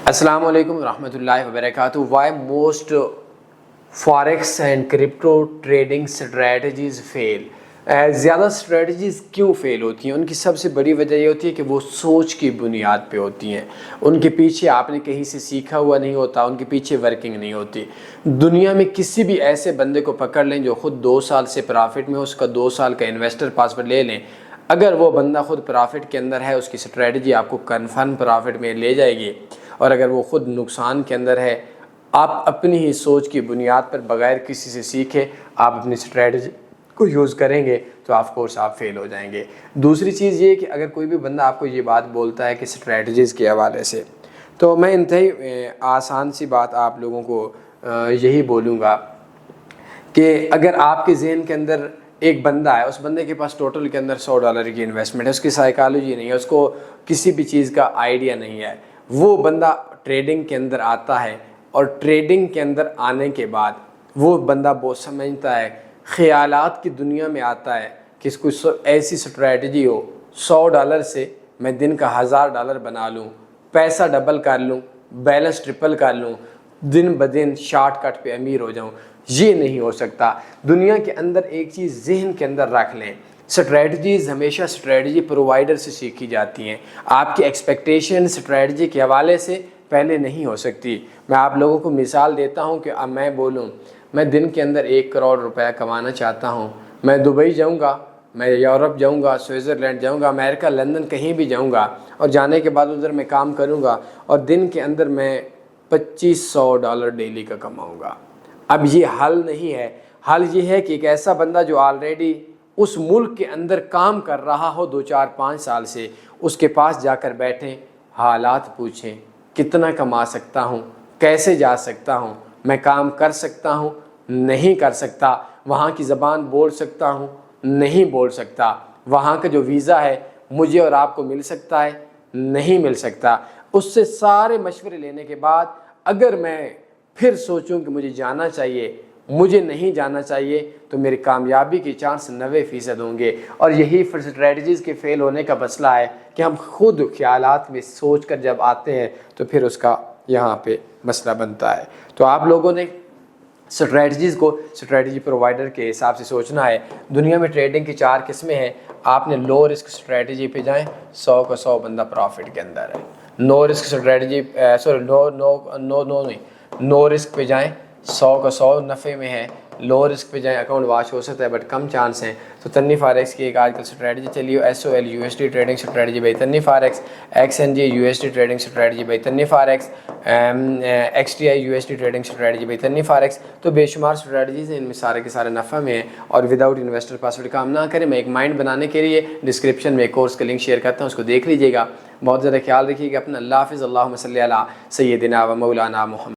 السلام علیکم ورحمۃ اللہ وبرکاتہ۔ Why most forex and crypto trading strategies fail? زیادہ اسٹریٹجیز کیوں فیل ہوتی ہیں؟ ان کی سب سے بڑی وجہ یہ ہوتی ہے کہ وہ سوچ کی بنیاد پہ ہوتی ہیں۔ ان کے پیچھے آپ نے کہیں سے سیکھا ہوا نہیں ہوتا، ان کے پیچھے ورکنگ نہیں ہوتی۔ دنیا میں کسی بھی ایسے بندے کو پکڑ لیں جو خود 2 سال سے پرافٹ میں ہو، اس کا 2 سال کا انویسٹر پاسورڈ لے لیں، اگر وہ بندہ خود پرافٹ کے اندر ہے، اس کی اسٹریٹجی آپ کو کنفرم پرافٹ میں لے جائے گی، اور اگر وہ خود نقصان کے اندر ہے، آپ اپنی ہی سوچ کی بنیاد پر بغیر کسی سے سیکھے آپ اپنی اسٹریٹجی کو یوز کریں گے تو آف کورس آپ فیل ہو جائیں گے۔ دوسری چیز یہ کہ اگر کوئی بھی بندہ آپ کو یہ بات بولتا ہے کہ اسٹریٹجیز کے حوالے سے، تو میں انتہائی آسان سی بات آپ لوگوں کو یہی بولوں گا کہ اگر آپ کے ذہن کے اندر ایک بندہ ہے، اس بندے کے پاس ٹوٹل کے اندر $100 کی انویسٹمنٹ ہے، اس کی سائیکالوجی نہیں ہے، اس کو کسی بھی چیز کا آئیڈیا نہیں ہے، وہ بندہ ٹریڈنگ کے اندر آتا ہے، اور ٹریڈنگ کے اندر آنے کے بعد وہ بندہ بہت سمجھتا ہے، خیالات کی دنیا میں آتا ہے کہ اس کو ایسی اسٹریٹجی ہو $100 سے میں دن کا $1000 بنا لوں، پیسہ ڈبل کر لوں، بیلنس ٹرپل کر لوں، دن بدن شارٹ کٹ پہ امیر ہو جاؤں۔ یہ نہیں ہو سکتا۔ دنیا کے اندر ایک چیز ذہن کے اندر رکھ لیں، اسٹریٹجیز ہمیشہ اسٹریٹجی پرووائڈر سے سیکھی جاتی ہیں۔ آپ کی ایکسپیکٹیشن اسٹریٹجی کے حوالے سے پہلے نہیں ہو سکتی۔ میں آپ لوگوں کو مثال دیتا ہوں کہ اب میں بولوں میں دن کے اندر 1 کروڑ روپے کمانا چاہتا ہوں، میں دبئی جاؤں گا، میں یورپ جاؤں گا، سوئٹزرلینڈ جاؤں گا، امریکہ، لندن، کہیں بھی جاؤں گا، اور جانے کے بعد ادھر میں کام کروں گا، اور دن کے اندر میں $2500 ڈیلی کا کماؤں گا۔ اب یہ حل نہیں ہے۔ حل یہ ہے کہ ایک ایسا بندہ جو آلریڈی اس ملک کے اندر کام کر رہا ہو 2 4 5 سال سے، اس کے پاس جا کر بیٹھیں، حالات پوچھیں، کتنا کما سکتا ہوں، کیسے جا سکتا ہوں، میں کام کر سکتا ہوں، نہیں کر سکتا، وہاں کی زبان بول سکتا ہوں، نہیں بول سکتا، وہاں کا جو ویزا ہے مجھے اور آپ کو مل سکتا ہے، نہیں مل سکتا۔ اس سے سارے مشورے لینے کے بعد اگر میں پھر سوچوں کہ مجھے جانا چاہیے، مجھے نہیں جانا چاہیے، تو میری کامیابی کے چانس 90% ہوں گے۔ اور یہی اسٹریٹجیز کے فیل ہونے کا مسئلہ ہے کہ ہم خود خیالات میں سوچ کر جب آتے ہیں تو پھر اس کا یہاں پہ مسئلہ بنتا ہے۔ تو آپ لوگوں نے اسٹریٹجیز کو اسٹریٹجی پرووائڈر کے حساب سے سوچنا ہے۔ دنیا میں ٹریڈنگ کی 4 قسمیں ہیں۔ آپ نے لو رسک اسٹریٹجی پہ جائیں، 100 کا 100 بندہ پروفٹ کے اندر ہے۔ No risk strategy no risk پہ جائیں، 100 کا 100 نفع میں ہے۔ لو رسک پہ جائیں، اکاؤنٹ واش ہو سکتا ہے بٹ کم چانس ہیں، تو تنی فاریکس کی ایک آج کل اسٹریٹجی چلی ہو، SOL USD trading strategy by Tani forex, XNG USD trading strategy by Tani forex, XTI USD trading strategy by Tani forex. تو بے شمار اسٹریٹجیز ہیں، ان میں سارے کے سارے نفع میں ہیں، اور وداؤٹ انویسٹر پاسورڈ کام نہ کریں۔ میں ایک مائنڈ بنانے کے لیے ڈسکرپشن میں ایک کورس کا لنک شیئر کرتا ہوں، اس کو دیکھ لیجیے گا۔ بہت زیادہ خیال رکھیے گا اپنا۔ اللہ حافظ۔ اللہم صلی علی سیدنا و مولانا محمد۔